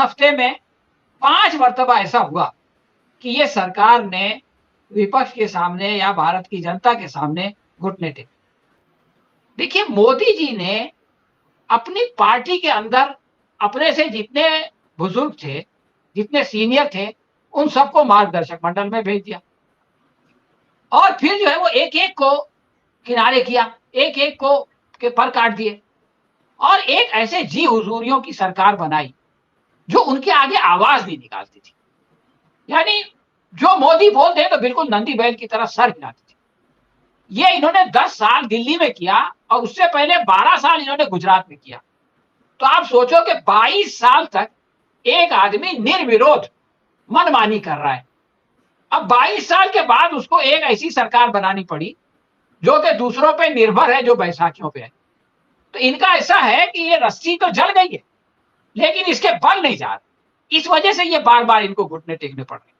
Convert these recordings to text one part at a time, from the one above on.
हफ्ते में 5 मर्तबा ऐसा हुआ कि ये सरकार ने विपक्ष के सामने या भारत की जनता के सामने घुटने टेके। देखिए, मोदी जी ने अपनी पार्टी के अंदर अपने से जितने बुजुर्ग थे, जितने सीनियर थे, उन सबको मार्गदर्शक मंडल में भेज दिया और फिर जो है वो एक-एक को किनारे किया, एक-एक को के पर काट दिए और एक ऐसे जी हुजूरियों की सरकार बनाई, जो उनके आगे आवाज नहीं निकालती थी। यानी जो मोदी बोल दे तो बिल्कुल नंदी बैल की तरह सर हिलाती थी। ये इन्होंने 10 साल दिल्ली में किया और उससे पहले 12 साल इन्होंने गुजरात में किया। तो आप सोचो कि 22 साल तक एक आदमी निर्विरोध मनमानी कर रहा है। अब 22 साल के बाद उसको एक ऐसी सरकार बनानी पड़ी जो कि दूसरों पे निर्भर है, जो बैसाखियों पे है। तो इनका ऐसा है कि ये रस्सी तो जल गई है, लेकिन इसके बल नहीं जा रहे। इस वजह से ये बार-बार इनको घुटने टेकने पड़ रहे हैं।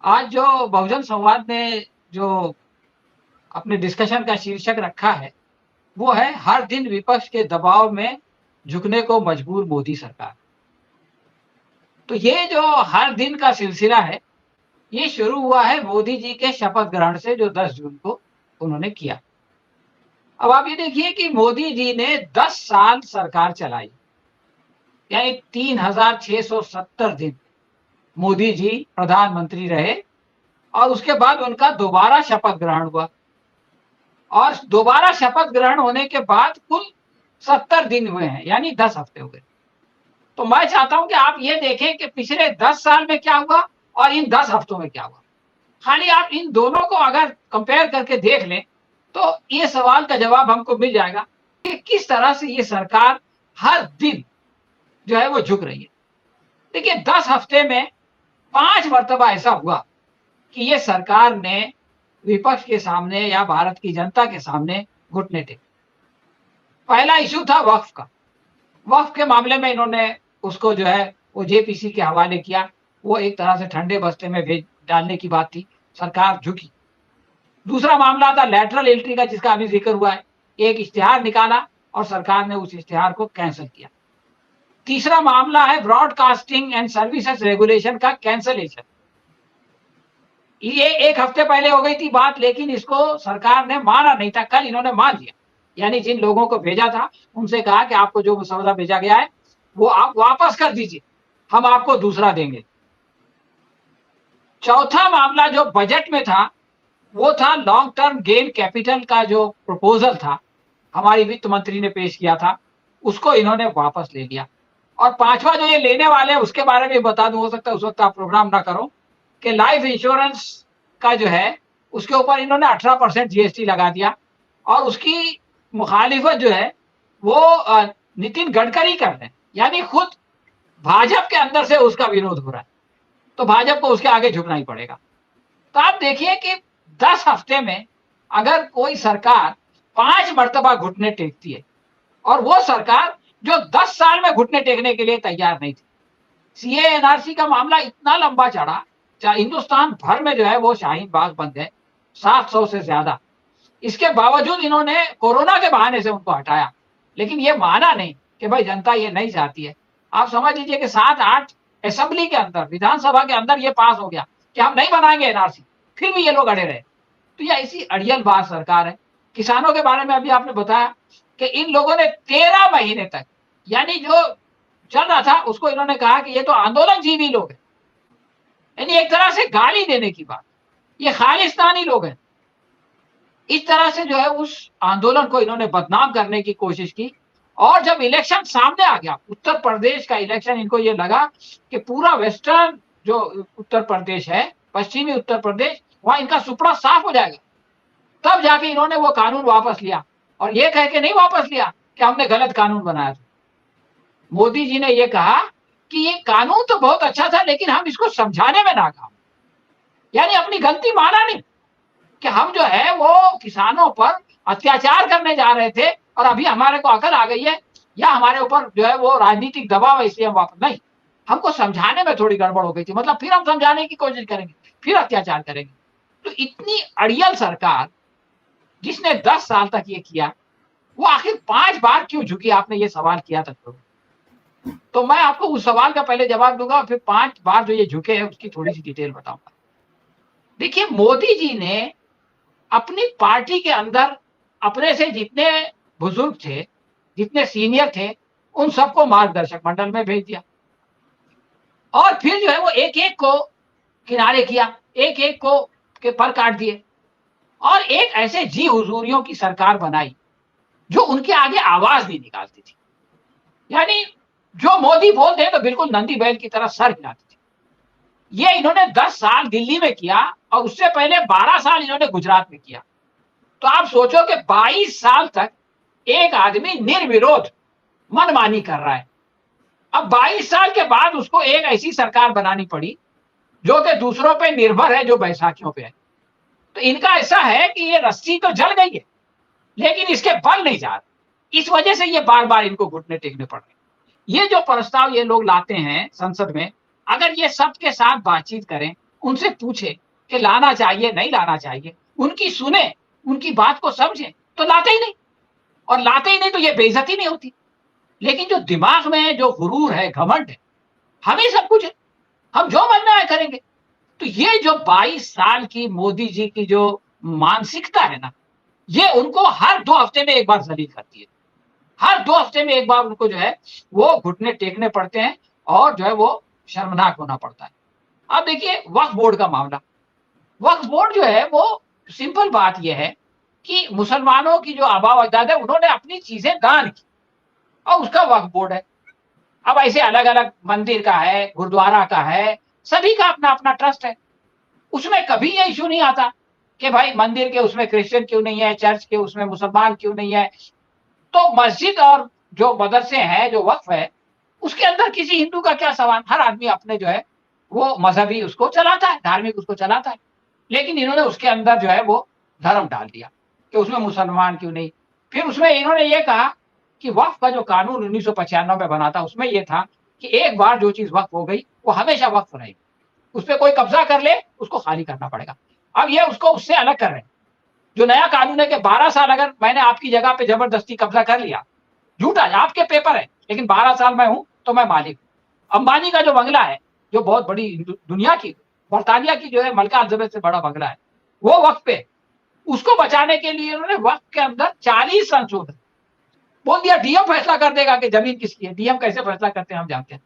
आज जो बहुजन संवाद ने जो अपने डिस्कशन का शीर्षक रखा है, वो है हर दिन विपक्ष के दबाव में झुकने को मजबूर मोदी सरकार। तो ये जो हर दिन का सिलसिला है, ये शुरू हुआ है मोदी जी के शपथ ग्रहण से, जो 10 जून को उन्होंने किया। अब आप ये देखिए कि मोदी जी ने 10 साल सरकार चलाई, यानी 3670 दिन मोदी जी प्रधानमंत्री रहे और उसके बाद उनका दोबारा शपथ ग्रहण हुआ और दोबारा शपथ ग्रहण होने के बाद कुल 70 दिन हुए हैं, यानी 10 हफ्ते हो गए। तो मैं चाहता हूं कि आप ये देखें कि पिछले 10 साल में क्या हुआ और इन 10 हफ्तों में क्या हुआ। खाली आप इन दोनों को अगर कंपेयर करके देख लें तो ये सवाल का जवाब हमको मिल जाएगा कि किस तरह से ये सरकार हर दिन जो है वो झुक रही है। देखिए, 10 हफ्ते में 5 मर्तबा ऐसा हुआ कि ये सरकार ने विपक्ष के सामने या भारत की जनता के सामने घुटने टेके। पहला इश्यू था वक्फ का। वक्फ के मामले में इन्होंने उसको जो है वो जेपीसी के हवाले किया। वो एक तरह से ठंडे बस्ते में भेज डालने की बात थी, सरकार झुकी। दूसरा मामला था लैटरल एंट्री का, जिसका अभी जिक्र हुआ है। एक इश्तिहार निकाला और सरकार ने उस इश्तिहार को कैंसिल किया। तीसरा मामला है ब्रॉडकास्टिंग एंड सर्विसेज रेगुलेशन का कैंसलेशन। ये 1 हफ्ते पहले हो गई थी बात, लेकिन इसको सरकार ने माना नहीं था। कल इन्होंने मान लिया, यानी जिन लोगों को भेजा था उनसे कहा कि आपको जो मसौदा भेजा गया है वो आप वापस कर दीजिए, हम आपको दूसरा देंगे। चौथा मामला जो बजट में था वो था लॉन्ग टर्म गेन कैपिटल का, जो प्रपोजल था हमारी वित्त मंत्री ने पेश किया था, उसको इन्होंने वापस ले लिया। और पांचवा जो ये लेने वाले हैं उसके बारे में बता दूं, हो सकता है उस वक्त आप प्रोग्राम ना करो, कि लाइफ इंश्योरेंस का जो है उसके ऊपर इन्होंने 18% जीएसटी लगा दिया और उसकी मुखालिफत जो है वो नितिन गडकरी कर रहे हैं, यानी खुद भाजपा के अंदर से उसका विरोध हो रहा है। तो भाजपा को उसके आगे झुकना ही पड़ेगा। तो आप देखिए कि 10 हफ्ते में अगर कोई सरकार 5 मर्तबा घुटने टेकती है, और वो सरकार जो 10 साल में घुटने टेकने के लिए तैयार नहीं थी। सीए एनआरसी का मामला इतना लंबा चढ़ा, हिंदुस्तान भर में जो है वो शाहीन बाग बन गए, 700 से ज्यादा। इसके बावजूद इन्होंने कोरोना के बहाने से उनको हटाया, लेकिन ये माना नहीं कि भाई जनता ये नहीं चाहती है। आप समझ लीजिए कि 7-8 असेंबली के अंदर, विधानसभा के अंदर ये पास हो गया कि हम नहीं बनाएंगे एनआरसी, फिर भी ये लोग अड़े रहे। तो ये ऐसी अड़ियल बात सरकार है। किसानों के बारे में अभी आपने बताया कि इन लोगों ने 13 महीने तक, यानी जो चल रहा था उसको इन्होंने कहा कि ये तो आंदोलन जीवी लोग हैं, यानी एक तरह से गाली देने की बात, ये खालिस्तानी लोग हैं। इस तरह से जो है उस आंदोलन को इन्होंने बदनाम करने की कोशिश की। और जब इलेक्शन सामने आ गया, उत्तर प्रदेश का इलेक्शन, इनको ये लगा कि पूरा वेस्टर्न जो उत्तर प्रदेश है, पश्चिमी उत्तर प्रदेश, वहां इनका सुपड़ा साफ हो जाएगा। तब जाके इन्होंने वो कानून वापस लिया और ये कह के नहीं वापस लिया कि हमने गलत कानून बनाया था। मोदी जी ने ये कहा कि ये कानून तो बहुत अच्छा था, लेकिन हम इसको समझाने में नाकाम, यानी अपनी गलती माना नहीं कि हम जो है वो किसानों पर अत्याचार करने जा रहे थे और अभी हमारे को अकल आ गई है, या हमारे ऊपर जो है वो राजनीतिक दबाव है इसलिए हम वापस नहीं, हमको समझाने में थोड़ी गड़बड़ हो गई थी, मतलब फिर हम समझाने की कोशिश करेंगे, फिर अत्याचार करेंगे। तो इतनी अड़ियल सरकार जिसने 10 साल तक ये किया, वो आखिर 5 बार क्यों झुकी, आपने ये सवाल किया था तो मैं आपको उस सवाल का पहले जवाब दूंगा और फिर 5 बार जो ये झुके हैं उसकी थोड़ी सी डिटेल बताऊंगा। देखिए, मोदी जी ने अपनी पार्टी के अंदर अपने से जितने बुजुर्ग थे, जितने सीनियर थे, उन सबको मार्गदर्शक मंडल में भेज दिया और फिर जो है वो एक-एक को किनारे किया, एक-एक को के पर काट दिए और एक ऐसे जी हुजूरियों की सरकार बनाई, जो उनके आगे आवाज नहीं निकालती थी। यानी जो मोदी बोलते हैं तो बिल्कुल नंदी बैल की तरह सर हिलाती थी। ये इन्होंने 10 साल दिल्ली में किया और उससे पहले 12 साल इन्होंने गुजरात में किया। तो आप सोचो कि 22 साल तक एक आदमी निर्विरोध मनमानी कर रहा है। अब 22 साल के बाद उसको एक ऐसी सरकार बनानी पड़ी जो कि दूसरों पे निर्भर है, जो बैसाखियों पे है। तो इनका ऐसा है कि ये रस्सी तो जल गई है, लेकिन इसके बल नहीं जा रहे। इस वजह से ये बार-बार इनको घुटने टेकने पड़ रहे हैं। ये जो प्रस्ताव ये लोग लाते हैं संसद में, अगर ये सबके साथ बातचीत करें, उनसे पूछे कि लाना चाहिए, नहीं लाना चाहिए, उनकी सुने, उनकी बात को समझें, तो लाते ही नहीं और लाते ही नहीं तो ये बेइज्जती नहीं होती। लेकिन जो दिमाग में जो गुरूर है, घमंड है, हमें सब कुछ है, हम जो मन में आए करेंगे। तो ये जो 22 साल की मोदी जी की जो मानसिकता है ना, ये उनको हर 2 हफ्ते में एक बार ज़लील करती है। हर 2 हफ्ते में एक बार उनको जो है वो घुटने टेकने पड़ते हैं और जो है वो शर्मनाक होना पड़ता है। अब देखिए वक्फ बोर्ड का मामला, वक्फ बोर्ड जो है वो सिंपल बात ये है कि मुसलमानों की जो आबा-ओ-अजदाद है उन्होंने अपनी चीज़ें दान की और उसका वक्फ बोर्ड है। अब ऐसे अलग-अलग मंदिर का है, गुरुद्वारा का है, सभी का अपना-अपना ट्रस्ट है। उसमें कभी ये इश्यू नहीं आता कि भाई मंदिर के उसमें क्रिश्चियन क्यों नहीं है, चर्च के उसमें मुसलमान क्यों नहीं है। तो मस्जिद और जो मदरसे हैं, जो वक्फ है, उसके अंदर किसी हिंदू का क्या सवाल? हर आदमी अपने जो है वो मज़हबी उसको चलाता है, धार्मिक उसको चलाता है। लेकिन इन्होंने उसके अंदर जो है वो धर्म डाल दिया कि उसमें मुसलमान क्यों नहीं। फिर उसमें इन्होंने ये कहा कि वक्फ का जो कानून 1995 में बना था, उसमें ये था कि एक बार जो चीज़ वक्फ हो गई, वो हमेशा वक्फ रहेगी। उस पे कोई कब्ज़ा कर ले, उसको खाली करना पड़ेगा। अब ये उसको उससे अलग कर रहे हैं। जो नया कानून है कि 12 साल अगर मैंने आपकी जगह पे ज़बरदस्ती कब्ज़ा कर लिया, झूठा है, आपके पेपर है, लेकिन 12 साल मैं हूँ, तो मैं मालिक हूँ। अंबानी का जो बंगला है, जो बहुत बड़ी दुनिया की, बर्तानिया की जो है मल्का एलिज़ाबेथ से बड़ा बंगला है, वो वक़्फ़ पे, उसको बचाने के लिए उन्होंने वक़्फ़ के अंदर 40 संशोधन बोल दिया। डीएम फैसला कर देगा कि ज़मीन किसकी है। डीएम कैसे फैसला करते हैं हम जानते हैं।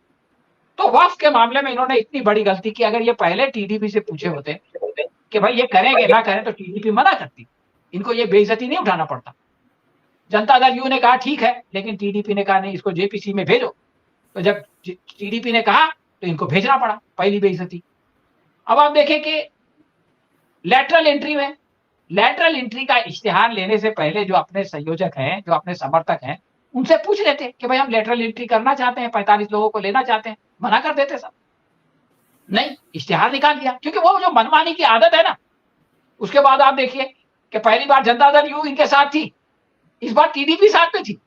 तो वक़्फ़ के मामले में इन्होंने इतनी बड़ी गलती की, अगर ये पहले टीडीपी से पूछे होते कि भाई ये करेंगे ना करें, तो टीडीपी मना करती। इनको ये बेइज्जती नहीं उठाना पड़ता। जनता दल यू ने कहा ठीक है, लेकिन टीडीपी ने कहा नहीं, इसको जेपीसी में भेजो। तो जब टीडीपी ने कहा तो इनको भेजना पड़ा, पहली बेइज्जती। अब आप देखें कि लैटरल एंट्री में, लैटरल एंट्री का इश्तिहार लेने से पहले जो अपने संयोजक हैं, जो अपने समर्थक हैं, उनसे पूछ लेते कि भाई हम लैटरल एंट्री करना चाहते हैं, 45 लोगों को लेना चाहते हैं, मना कर देते सब। नहीं, इश्तिहार निकाल दिया, क्योंकि वो जो मनमानी की आदत है ना। उसके बाद आप देखिए कि पहली बार जनता दल यू इनके साथ थी, इस बार टीडीपी साथ में थी,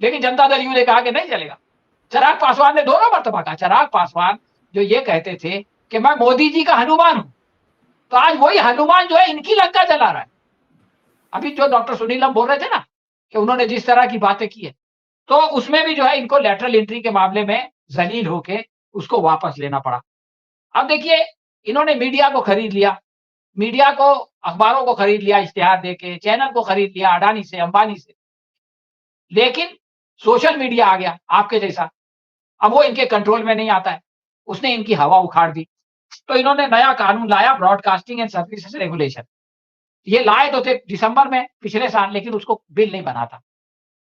लेकिन जनता दल यू ने कहा कि नहीं चलेगा। चिराग पासवान ने दोनों मर्तबा कहा। चिराग पासवान जो ये कहते थे कि मैं मोदी जी का हनुमान हूं, तो आज वही हनुमान जो है इनकी लंका जला रहा है। अभी जो डॉक्टर सुनीलम बोल रहे थे ना कि उन्होंने जिस तरह की बातें की है, तो उसमें भी जो है इनको लैटरल एंट्री के मामले में जलील होके उसको वापस लेना पड़ा। अब देखिए, इन्होंने मीडिया को खरीद लिया, मीडिया को, अखबारों को खरीद लिया इश्तिहार देके, चैनल को खरीद लिया अडानी से, अंबानी से। लेकिन सोशल मीडिया आ गया आपके जैसा, अब वो इनके कंट्रोल में नहीं आता है, उसने इनकी हवा उखाड़ दी। तो इन्होंने नया कानून लाया, ब्रॉडकास्टिंग एंड सर्विसेज रेगुलेशन। ये लाए तो थे दिसंबर में पिछले साल, लेकिन उसको बिल नहीं बना था।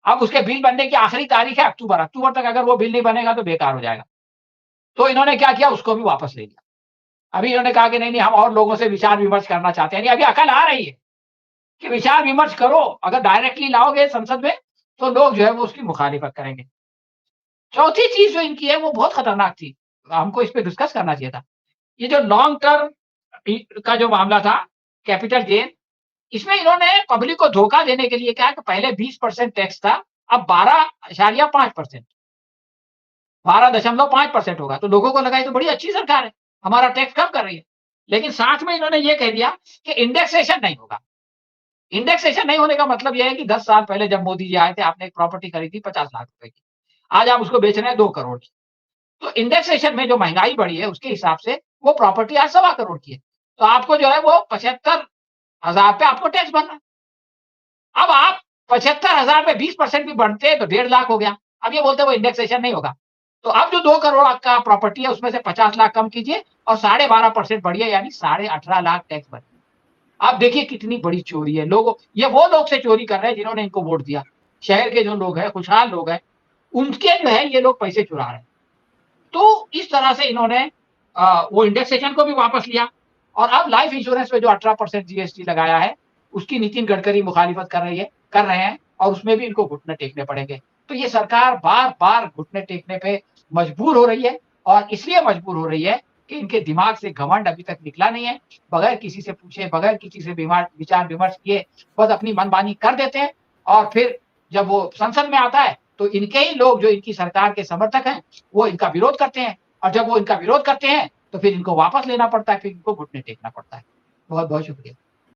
अब उसके बिल बनने की आखिरी तारीख है अक्टूबर, अक्टूबर तक अगर वो बिल नहीं बनेगा तो बेकार हो जाएगा। तो इन्होंने क्या किया, उसको भी वापस ले लिया। अभी इन्होंने कहा कि नहीं नहीं, हम और लोगों से विचार विमर्श करना चाहते हैं। यानी अभी अकल आ रही है कि विचार विमर्श करो, अगर डायरेक्टली लाओगे संसद में तो लोग जो है वो उसकी मुखालिफत करेंगे। चौथी चीज जो इनकी है वो बहुत खतरनाक थी, हमको इस पे डिस्कस करना चाहिए था। ये जो लॉन्ग टर्म का जो मामला था, कैपिटल गेन, इसमें इन्होंने पब्लिक को धोखा देने के लिए कहा कि पहले 20% टैक्स था, अब 12.5%, 12.5% होगा। तो लोगों को लगा ये तो बड़ी अच्छी सरकार है, हमारा टैक्स कम कर रही है। लेकिन साथ में इन्होंने ये कह दिया कि इंडेक्सेशन नहीं होगा। इंडेक्सेशन नहीं होने का मतलब यह है कि 10 साल पहले जब मोदी जी आए थे, आपने एक प्रॉपर्टी खरीदी 50 लाख रुपए की। आज आप उसको बेच रहे हैं 2 करोड़ की। तो इंडेक्सेशन में जो महँगाई बढ़ी है, उसके हिसाब से वो प्रॉपर्टी आज सवा करोड़ की है। तो आपको जो है वो 75,000 पे आपको टैक्स भरना है। अब आप 75,000 में 20% भी बढ़ते हैं तो 1.5 लाख हो गया। अब ये बोलते हैं वो इंडेक्सेशन नहीं होगा। तो अब जो 2 करोड़ का प्रॉपर्टी है उसमें से 50 लाख कम कीजिए और 12.5% बढ़िए, यानी 18.5 लाख टैक्स भरिए। आप देखिए कितनी बड़ी चोरी है। लोगों ये वो लोग से चोरी कर रहे हैं जिन्होंने इनको वोट दिया। शहर के जो लोग हैं, खुशहाल लोग हैं, उनके जो है ये लोग पैसे चुरा रहे हैं। तो इस तरह से इन्होंने वो इंडेक्सेशन को भी वापस लिया और अब लाइफ इंश्योरेंस पे जो 18% जीएसटी लगाया है, उसकी नितिन गडकरी मुखालिफत कर रहे हैं और उसमें भी इनको घुटने टेकने पड़ेंगे। तो ये सरकार बार-बार घुटने टेकने पे मजबूर हो रही है और इसलिए मजबूर हो रही है कि इनके दिमाग से घमंड अभी तक निकला नहीं है। बगैर किसी से पूछे, बगैर किसी से विचार-विमर्श किए बस अपनी मनमानी कर देते हैं और फिर जब वो संसद में आता है, तो इनके ही लोग जो इनकी सरकार के समर्थक हैं, वो इनका विरोध करते हैं और जब वो इनका विरोध करते हैं, तो फिर इनको वापस लेना पड़ता है, फिर इनको घुटने टेकना पड़ता है। बहुत-बहुत शुक्रिया।